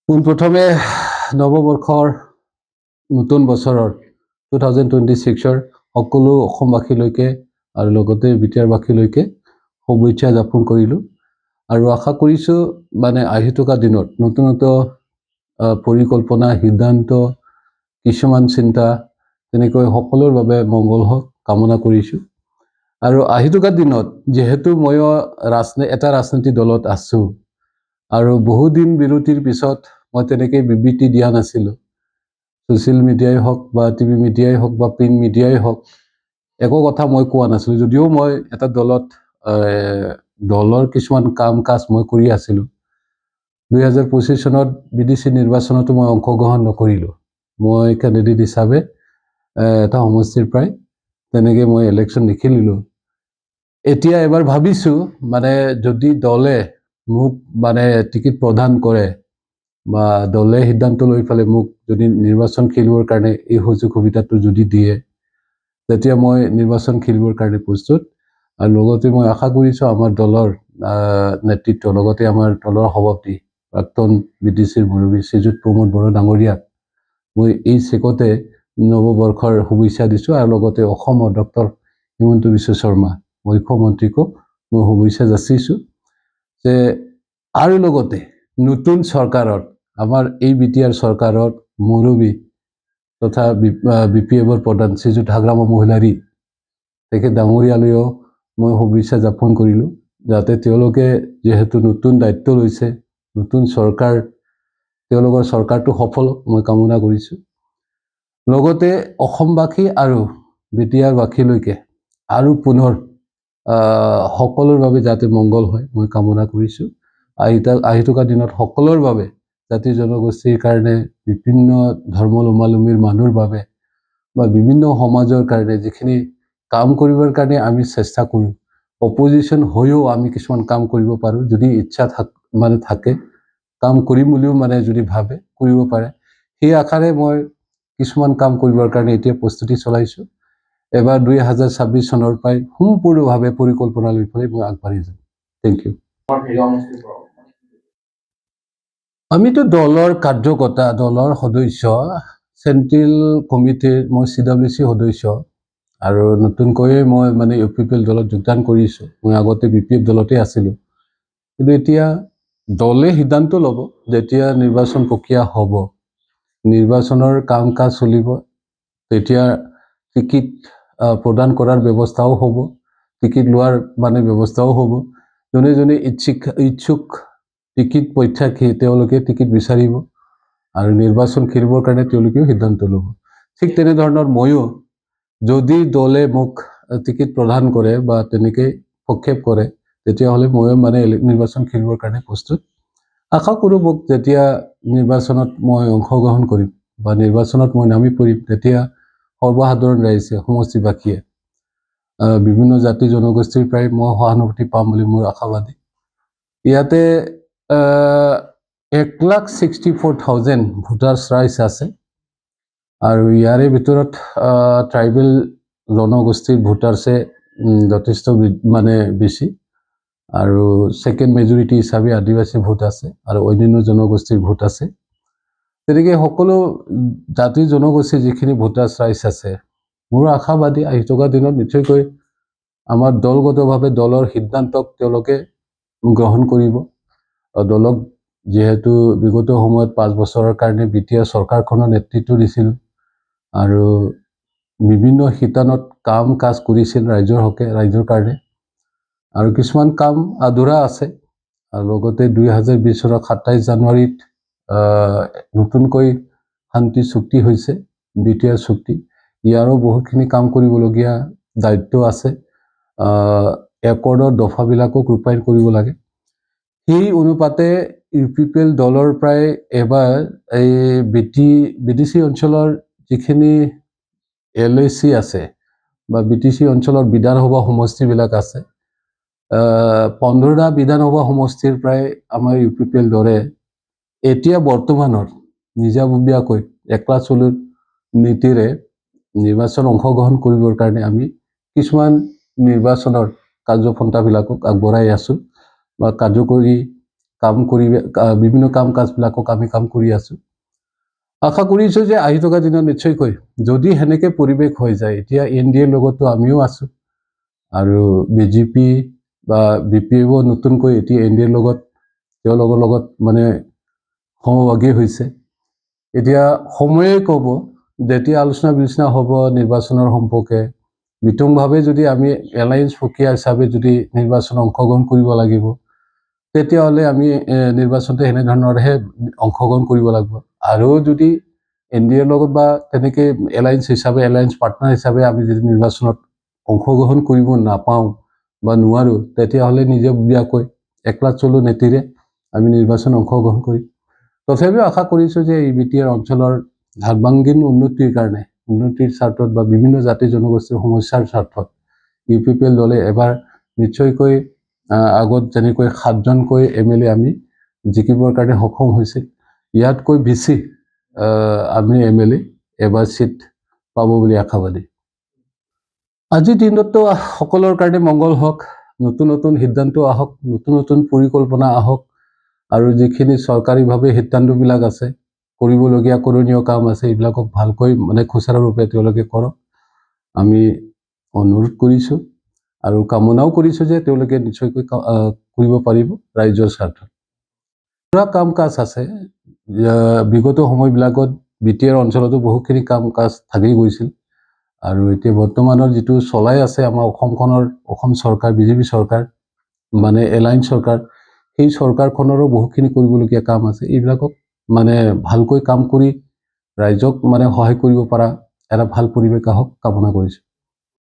পোনপ্ৰথমে নৱবৰ্ষৰ নতুন বছৰৰ 2026ৰ সকলো অসমবাসীলৈকে আৰু লগতে বিটিআৰবাসীলৈকে শুভেচ্ছা জ্ঞাপন কৰিলোঁ আৰু আশা কৰিছোঁ মানে আহি থকা দিনত নতুন পৰিকল্পনা সিদ্ধান্ত কিছুমান চিন্তা তেনেকৈ সকলোৰ বাবে মংগল হওক কামনা কৰিছোঁ আৰু আহি থকা দিনত যেহেতু মই এটা ৰাজনৈতিক দলত আছোঁ আৰু বহুদিন বিৰতিৰ পিছত মই তেনেকৈ বিবৃতি দিয়া নাছিলোঁ ছ'চিয়েল মিডিয়াই হওক বা টিভি মিডিয়াই হওক বা প্ৰিণ্ট মিডিয়াই হওক একো কথা মই কোৱা নাছিলোঁ যদিও মই এটা দলৰ কিছুমান কাম কাজ মই কৰি আছিলোঁ 2025 চনত বিডিচি নিৰ্বাচনতো মই অংশগ্ৰহণ নকৰিলোঁ মই কেণ্ডিডেট হিচাপে এটা সমষ্টিৰ প্ৰায় তেনেকৈ মই ইলেকশ্যন নিখেলিলোঁ এতিয়া এবাৰ ভাবিছোঁ মানে যদি দলে মোক মানে টিকেট প্ৰদান কৰে বা দলে সিদ্ধান্ত লৈ পেলাই মোক যদি নিৰ্বাচন খেলিবৰ কাৰণে এই সুযোগ সুবিধাটো যদি দিয়ে তেতিয়া মই নিৰ্বাচন খেলিবৰ কাৰণে প্ৰস্তুত আৰু লগতে মই আশা কৰিছোঁ আমাৰ দলৰ নেতৃত্ব লগতে আমাৰ দলৰ সভাপতি প্ৰাক্তন বিডিচিৰ মুৰব্বী শ্ৰীযুত প্ৰমোদ বড়ো ডাঙৰীয়াক মই এই চেকতে নৱবৰ্ষৰ শুভেচ্ছা দিছোঁ আৰু লগতে অসমৰ ডক্টৰ হিমন্ত বিশ্ব শৰ্মা মুখ্যমন্ত্ৰীকো মই শুভেচ্ছা যাচিছোঁ যে আৰু লগতে নতুন চৰকাৰত আমাৰ এই বিটিআৰ চৰকাৰত মুৰব্বী তথা বিপিএফৰ প্ৰধান শ্ৰীযুত হাগ্ৰামা মহিলাৰী তেখেত ডাঙৰীয়ালৈও মই শুভেচ্ছা জ্ঞাপন কৰিলোঁ যাতে তেওঁলোকে যেহেতু নতুন দায়িত্ব লৈছে নতুন চৰকাৰ তেওঁলোকৰ চৰকাৰটো সফল মই কামনা কৰিছোঁ লগতে অসমবাসী আৰু বিটিআৰবাসীলৈকে আৰু পুনৰ সকলোৰ বাবে যাতে মংগল হয় মই কামনা কৰিছোঁ আহি থকা দিনত সকলোৰ বাবে জাতি জনগোষ্ঠীৰ কাৰণে বিভিন্ন ধৰ্মাৱলম্বীৰ মানুহৰ বাবে বা বিভিন্ন সমাজৰ কাৰণে যিখিনি কাম কৰিবৰ কাৰণে আমি চেষ্টা কৰোঁ অপজিশ্যন হৈও আমি কিছুমান কাম কৰিব পাৰোঁ যদি ইচ্ছা থাকে কাম কৰিম বুলিও মানে যদি ভাবে কৰিব পাৰে সেই আশাৰে মই কিছুমান কাম কৰিবৰ কাৰণে এতিয়া প্ৰস্তুতি চলাইছোঁ এবাৰ 2026 চনৰ পৰাই সম্পূৰ্ণভাৱে পৰিকল্পনা লৈ পেলাই মই আগবাঢ়ি যাম থেংক ইউ আমিতো দলৰ কাৰ্যকৰ্তা দলৰ সদস্য চেণ্ট্ৰেল কমিটিৰ মই CWC সদস্য আৰু নতুনকৈয়ে মই মানে UPPL দলত যোগদান কৰিছোঁ মই আগতে BPF দলতে আছিলোঁ কিন্তু এতিয়া দলে সিদ্ধান্ত ল'ব যেতিয়া নিৰ্বাচন প্ৰক্ৰিয়া হ'ব নিৰ্বাচনৰ কাম কাজ চলিব তেতিয়া টিকিট প্ৰদান কৰাৰ ব্যৱস্থাও হ'ব টিকিট লোৱাৰ মানে ব্যৱস্থাও হ'ব যোনে ইচ্ছুক টিকিট প্ৰত্যাশী তেওঁলোকে টিকিট বিচাৰিব আৰু নিৰ্বাচন খেলিবৰ কাৰণে তেওঁলোকেও সিদ্ধান্ত ল'ব ঠিক তেনেধৰণৰ ময়ো যদি দলে মোক টিকিট প্ৰদান কৰে বা তেনেকৈ প্ৰক্ষেপ কৰে তেতিয়াহ'লে ময়ো মানে নিৰ্বাচন খেলিবৰ কাৰণে প্ৰস্তুত আশা কৰোঁ মোক যেতিয়া নিৰ্বাচনত মই অংশগ্ৰহণ কৰিম বা নিৰ্বাচনত মই নামি পৰিম তেতিয়া সৰ্বসাধাৰণ ৰাইজে সমষ্টিবাসীয়ে বিভিন্ন জাতি জনগোষ্ঠীৰ প্ৰায় মই সহানুভূতি পাম বুলি মোৰ আশাবাদী ইয়াতে 1,64,000 ভোটাৰ্ছ ৰাইজ আছে আৰু ইয়াৰে ভিতৰত ট্ৰাইবেল জনগোষ্ঠীৰ ভোটাৰ্ছে যথেষ্ট মানে বেছি আৰু ছেকেণ্ড মেজৰিটি হিচাপে আদিবাসী ভোট আছে আৰু অন্যান্য জনগোষ্ঠীৰ ভোট আছে তেনেকৈ সকলো জাতি জনগোষ্ঠীৰ যিখিনি ভোটাৰ্ছ ৰাইজ আছে মোৰ আশাবাদী আহি থকা দিনত নিশ্চয়কৈ আমাৰ দলগতভাৱে দলৰ সিদ্ধান্তক তেওঁলোকে গ্ৰহণ কৰিব দলক যেহেতু বিগত সময়ত 5 বছৰৰ কাৰণে বিটিআৰ চৰকাৰখনৰ নেতৃত্ব দিছিল আৰু বিভিন্ন শিতানত কাম কাজ কৰিছিল ৰাইজৰ কাৰণে আৰু কিছুমান কাম আধৰুৱা আছে আৰু লগতে 2020 চনৰ 27 জানুৱাৰীত নতুনকৈ শান্তি চুক্তি হৈছে বিটিআৰ চুক্তি ইয়াৰো বহুতখিনি কাম কৰিবলগীয়া দায়িত্ব আছে একৰ্ডৰ দফাবিলাকক ৰূপায়ণ কৰিব লাগে সেই অনুপাতে UPPL দলৰ প্ৰায় এবাৰ এই বিটিচি অঞ্চলৰ যিখিনি LAC আছে বা BTC অঞ্চলৰ বিধানসভা সমষ্টিবিলাক আছে 15টা বিধানসভা সমষ্টিৰ প্ৰায় আমাৰ UPPL দলে এতিয়া বৰ্তমানৰ নিজাববীয়াকৈ একলা চলুৰ নীতিৰে নিৰ্বাচন অংশগ্ৰহণ কৰিবৰ কাৰণে আমি কিছুমান নিৰ্বাচনৰ কাৰ্যপন্থাবিলাকক আগবঢ়াই আছোঁ বা কাৰ্যকৰী বিভিন্ন কাম কাজবিলাকক আমি কাম কৰি আছোঁ। আশা কৰিছোঁ যে আহি থকা দিনত নিশ্চয়কৈ যদি সেনেকৈ পৰিৱেশ হৈ যায়, এতিয়া NDAৰ লগতো আমিও আছোঁ আৰু BJP বা BPAও নতুনকৈ এতিয়া NDAৰ লগত তেওঁলোকৰ লগত মানে সমভাগী হৈছে। এতিয়া সময়ে ক'ব, যেতিয়া আলোচনা বিলোচনা হ'ব নিৰ্বাচনৰ সম্পৰ্কে, বিতংভাৱে যদি আমি এলায়েন্স প্ৰক্ৰিয়া হিচাপে যদি নিৰ্বাচনত অংশগ্ৰহণ কৰিব লাগিব, তেতিয়াহ'লে আমি নিৰ্বাচনতে এনেধৰণৰহে অংশগ্ৰহণ কৰিব লাগিব। আৰু যদি NDAৰ লগত বা তেনেকৈ এলায়েন্স পাৰ্টনাৰ হিচাপে আমি যদি নিৰ্বাচনত অংশগ্ৰহণ কৰিব নাপাওঁ বা নোৱাৰোঁ, তেতিয়াহ'লে নিজাববীয়াকৈ একলা চলো নীতিৰে আমি নিৰ্বাচন অংশগ্ৰহণ কৰিম। তথাপিও আশা কৰিছোঁ যে এই BTR অঞ্চলৰ সৰ্বাংগীন উন্নতিৰ কাৰণে, উন্নতিৰ স্বাৰ্থত বা বিভিন্ন জাতি জনগোষ্ঠীৰ সমস্যাৰ স্বাৰ্থত UPPL দলে এবাৰ নিশ্চয়কৈ আগত যেনেকৈ 7জনকৈ MLA আমি জিকিবৰ কাৰণে সক্ষম হৈছিল, ইয়াতকৈ বেছি আমি MLA এবাৰ চিট পাব বুলি আশাবাদী। আজিৰ দিনততো সকলৰ কাৰণে মংগল হওক, নতুন নতুন সিদ্ধান্ত আহক, নতুন নতুন পৰিকল্পনা আহক, আৰু যিখিনি চৰকাৰীভাৱে সিদ্ধান্তবিলাক আছে, কৰিবলগীয়া কৰণীয় কাম আছে, এইবিলাকক ভালকৈ মানে সুচাৰুৰূপে তেওঁলোকে কৰক, আমি অনুৰোধ কৰিছোঁ আৰু কামনাও কৰিছোঁ যে তেওঁলোকে নিশ্চয়কৈ কৰিব পাৰিব ৰাইজৰ স্বাৰ্থত। কাম কাজ আছে, বিগত সময়বিলাকত BTR অঞ্চলতো বহুখিনি কাম কাজ থাকি গৈছিল, আৰু এতিয়া বৰ্তমানৰ যিটো চলাই আছে আমাৰ অসম চৰকাৰ, BJP চৰকাৰ মানে এলায়েন্স চৰকাৰ, সেই চৰকাৰখনৰো বহুখিনি কৰিবলগীয়া কাম আছে। এইবিলাকক মানে ভালকৈ কাম কৰি ৰাইজক মানে সহায় কৰিব পৰা এটা ভাল পৰিৱেশ আহক কামনা কৰিছোঁ।